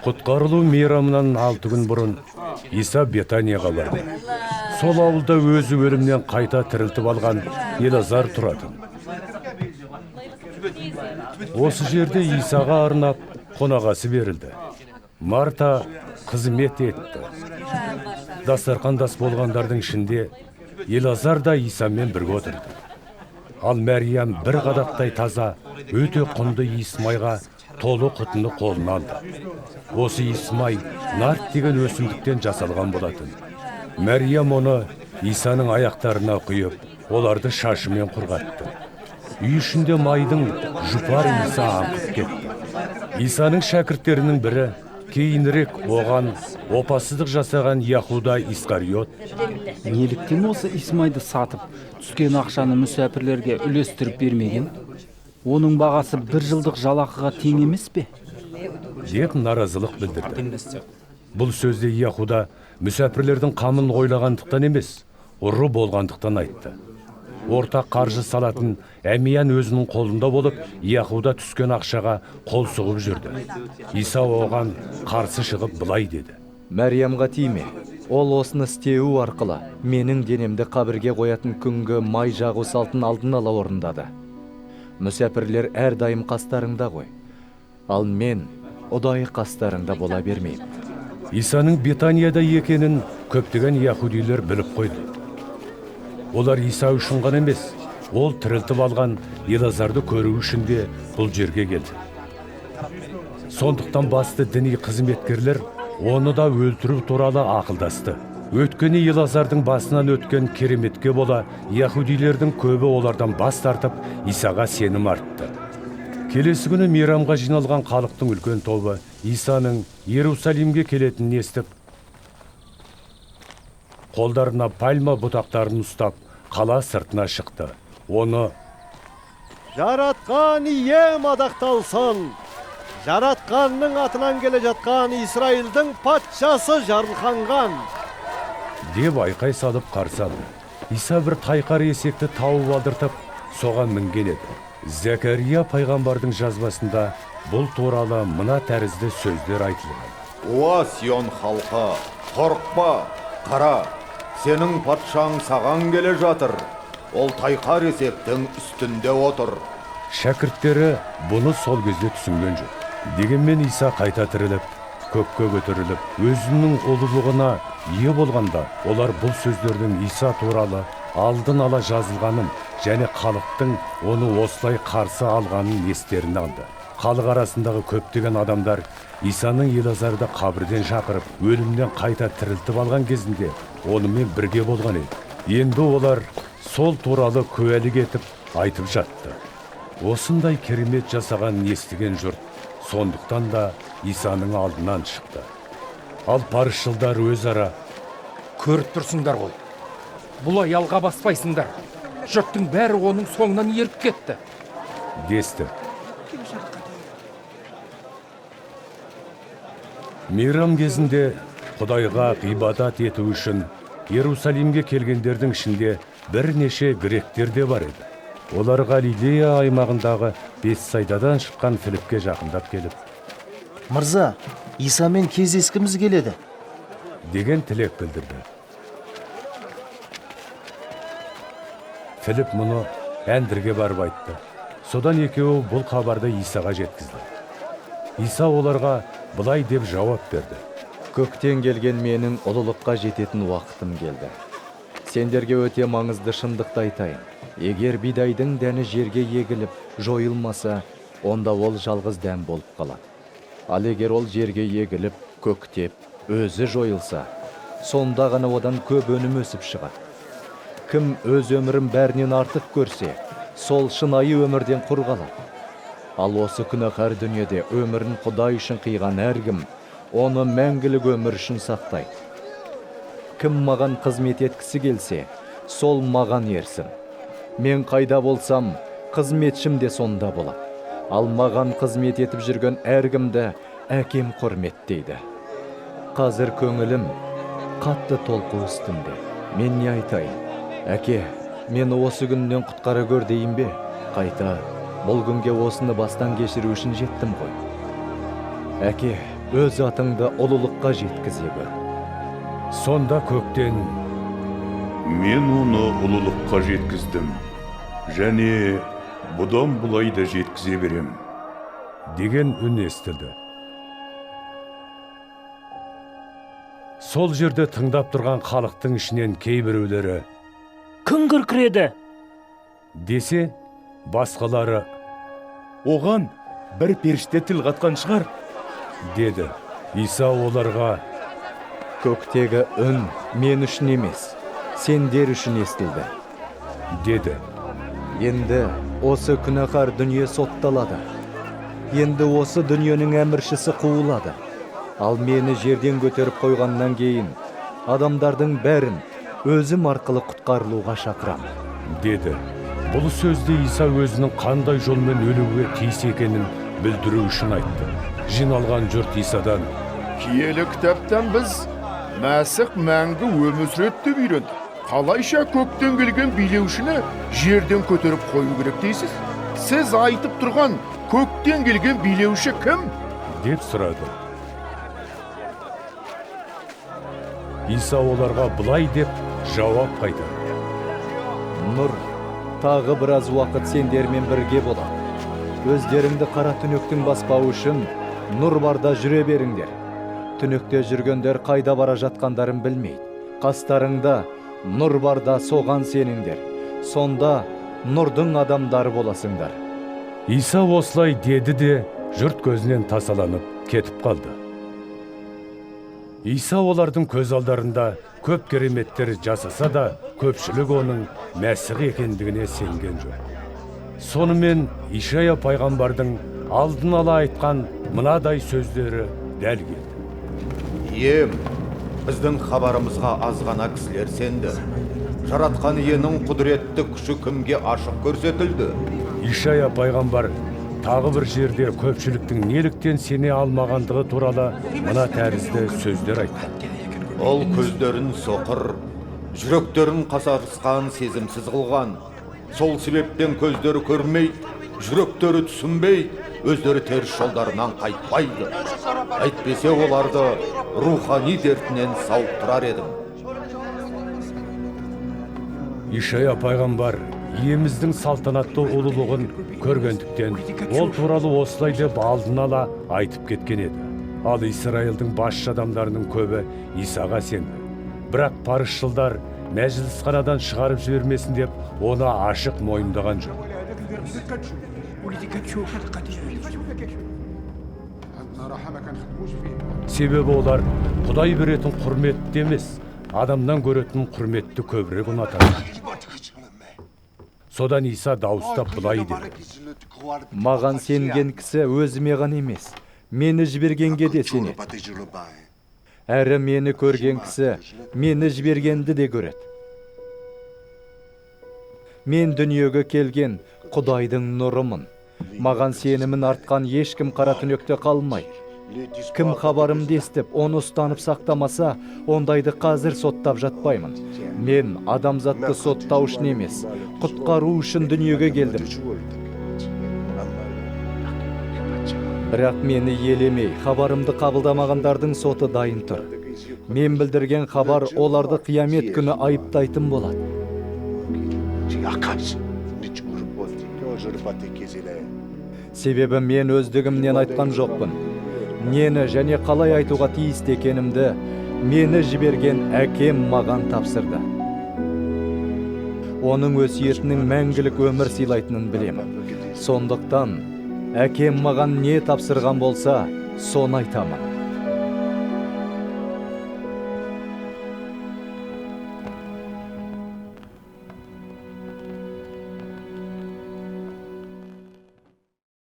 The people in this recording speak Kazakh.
Құтқарылу мейрамынан 6 күн бұрын Иса Бетанияға барды. Сол ауылда өзі өлімнен қайта тірілтіп алған Елазар тұратын. Осы жерде Исаға арнап қонағасы берілді. Марта қызмет етті. Дастарқандас болғандардың ішінде Елазар да Исамен бірге отырды. Ал Мәриям бір қадақтай таза, өте құнды иісмайға толы құтыны қолына алды. Осы иісмай нарт деген өсімдіктен жасалған болатын. Мәриям оны Исаның аяқтарына құйып, оларды шашымен құрғатты. Үй ішінде майдың жұпар иісі аңқып кетті. Исаның шәкірттерінің бірі кейінірек оған опасыздық жасаған Яхуда Искариот: неліктен осы исмайды сатып, түскен ақшаны мүсәпірлерге үлестіріп бермеген? Оның бағасы 1 жылдық жалақыға тең емес пе? деп наразылық білдірді. Бұл сөзде Яхуда мүсәпірлердің қамын ойлағандықтан емес, ұры болғандықтан айтты. Ортақ қаржы салатын Әмиян өзінің қолында болып, Яхуда түскен ақшаға қол сұғып жүрді. Иса оған қарсы шығып былай деді: Мәриямға тиме. Ол осыны істеуі арқылы менің денемді қабірге қоятын күнгі май жағу салтын алдын ала орындады. Мүсәпірлер әрдайым қастарыңда ғой. Ал мен ұдайы қастарыңда бола бермеймін. Исаның Бетанияда екенін көптеген яхудилер біліп қойды. Олар Иса үшін ғана емес, ол тірілтіп алған Елазарды көру үшін де бұл жерге келді. Сондықтан басты діни қызметкерлер оны да өлтіру туралы ақылдасты. Өткені Елазардың басынан өткен кереметке бола, яхудилердің көбі олардан бас тартып, Исаға сенім артты. Келесі күні мейрамға жиналған халықтың үлкен тобы Исаның Иерусалимге келетінін естіп, қолдарына пальма бұтақтарын ұстап, қала сыртына шықты. Оны: жаратқан ием мадақталсын! Жаратқанның атынан келе жатқан Исраилдің патшасы жарылқанған! деп айқай салып қарсы алды. Иса бір тайқар есекті тауып алдыртып, соған мінген еді. Зәкәрия пайғамбардың жазбасында бұл туралы мына тәрізді сөздер айтылған: Уа Сион халқы, қорықпа, қара, сенің патшаң саған келе жатыр. Ол тайқар есектің үстінде отыр. Шәкірттері бұны сол кезде түсінген жоқ. Дегенмен Иса қайта тіріліп, көкке көтеріліп, өзінің ұлылығына ие болғанда, олар бұл сөздердің Иса туралы алдын ала жазылғанын және халықтың оны осылай қарсы алғанын естеріне алды. Халық арасындағы көптеген адамдар Исаның Елазарды қабірден шақырып, өлімнен қайта тірілтіп алған кезінде онымен бірге болған еді. Енді олар сол туралы куәлік етіп айтып жатты. Осындай керемет жасағанын естіген жұрт сондықтан да Исаның алдынан шықты. Ал парызшылдар өзара: көріп тұрсыңдар ғой, бұлай алға баспайсыңдар. Жұрттың бәрі оның соңынан еріп кетті десті. Мейрам кезінде Құдайға ғибадат ету үшін Иерусалимге келгендердің ішінде бірнеше гректер де бар еді. Олар Галилея аймағындағы Бетсайдадан шыққан Филиппке жақындап келіп: мырза, Исамен кездескіміз келеді деген тілек білдірді. Филипп мұны Әндірге барып айтты. Содан екеуі бұл хабарды Исаға жеткізді. Иса оларға былай деп жауап берді: Көктен келген менің ұлылыққа жететін уақытым келді. Сендерге өте маңызды шындықты айтайын. Егер бидайдың дәні жерге егіліп, жойылмаса, онда ол жалғыз дән болып қалады. Ал егер ол жерге егіліп, көктеп, өзі жойылса, сонда ғана одан көп өнім өсіп шығады. Кім өз өмірін бәрінен артық көрсе, сол шынайы өмірден құр қалады. Ал осы күнәһар дүниеде өмірін Құдай үшін қиған әркім оны мәңгілік өмір үшін сақтайды. Кім маған қызмет еткісі келсе, сол маған ерсін. Мен қайда болсам, қызметшім де сонда болады. Ал маған қызмет етіп жүрген әркімді әкем құрметтейді. Қазір көңілім қатты толқу үстінде. Мен не айтайын? Әке, мені осы күннен құтқара көр дейін бе? Қайта, бұл күнге осыны бастан кешіру үшін жеттім ғой. Әке, өз атыңды ұлылыққа жеткізе көр. Сонда көктен Мен оны ұлылыққа жеткіздім. Және бұдан бұлай да жеткізе берем. деген үн естілді. Сол жерде тыңдап тұрған халықтың ішінен кейбіреулері Күн күркіреді. десе, басқалары Оған бір періште тіл қатқан шығар. деді. Иса оларға Көктегі үн мен үшін емес, сендер үшін естілді. деді. Енді осы күнәһар дүние сотталады. Енді осы дүниенің әміршісі қуылады. Ал мені жерден көтеріп қойғаннан кейін адамдардың бәрін өзім арқылы құтқарылуға шақырам. деді. Бұл сөзді Иса өзінің қандай жолмен өлуге тиіс екенін білдіру үшін айтты. Жиналған жұрт Исадан Киелі кітаптан біз Мәсіх мәңгі өмір сүреді деп үйрендік. Қалайша көктен келген билеушіні жерден көтеріп қою керек дейсіз? Сіз айтып тұрған көктен келген билеуші кім? деп сұрады. Иса оларға бұлай деп жауап қайтарды. Нұр, тағы біраз уақыт сендермен бірге болады. Өздеріңді қара түнектің баспауы үшін нұр барда жүре беріңдер. Түнекте жүргендер қайда бара жатқандарын білмейді. Қастарыңда нұр барда соған сеніңдер. Сонда нұрдың адамдары боласыңдар. Иса осылай деді де жұрт көзінен тасаланып кетіп қалды. Иса олардың көз алдарында көп кереметтер жасаса да, көпшілік оның Мәсіх екендігіне сенген жоқ. Сонымен Ишая пайғамбардың алдын ала айтқан мынадай сөздері дәл келді. Ием, біздің хабарымызға аз ғана кісілер сенді. Жаратқан иенің құдіретті күші кімге ашық көрсетілді? Ишая пайғамбар тағы бір жерде көпшіліктің неліктен сене алмағандығы туралы мына тәрізді сөздер айтқан. Ол көздерін соқыр, жүректерін қасарысқан сезімсіз қылған. Сол себептен көздері көрмейді, жүректері түсінбейді, өздері теріс жолдарынан қайтпайды. Әйтпесе оларды рухани дертінен сауықтырар едім. Ишая пайғамбар иеміздің салтанатты ұлылығын көргендіктен ол туралы осылай деп алдын ала айтып кеткен еді. Ал Израильдің басшы адамдарының көбі Исаға сенді. Бірақ парызшылдар мәжілісханадан шығарып жібермесін деп оны ашық мойындаған жоқ. Себебі олар Құдай беретін құрметті емес, адамнан көретін құрметті көбірек ұнатады. Содан Иса дауыстап бұлай деді. Маған сенген кісі өзіме ғана емес, мені жібергенге де сенеді. Әрі мені көрген кісі мені жібергенді де көреді. Мен дүниеге келген Құдайдың нұрымын. Маған сенімін артқан ешкім қара түнекте қалмайды. Кім хабарымды естіп, оны ұстанып сақтамаса, ондайды қазір соттап жатпаймын. Мен адамзатты соттау үшін емес, құтқару үшін дүниеге келдім. Бірақ мені елемей, хабарымды қабылдамағандардың соты дайын тұр. Мен білдірген хабар оларды қиямет күні айыптайтын болады. Себебі мен өздігімнен айтқан жоқпын. Нені және қалай айтуға тиісті екенімді мені жіберген әкем маған тапсырды. Оның өсиетінің мәңгілік өмір сыйлайтынын білемін. Сондықтан әкем маған не тапсырған болса, соны айтамын.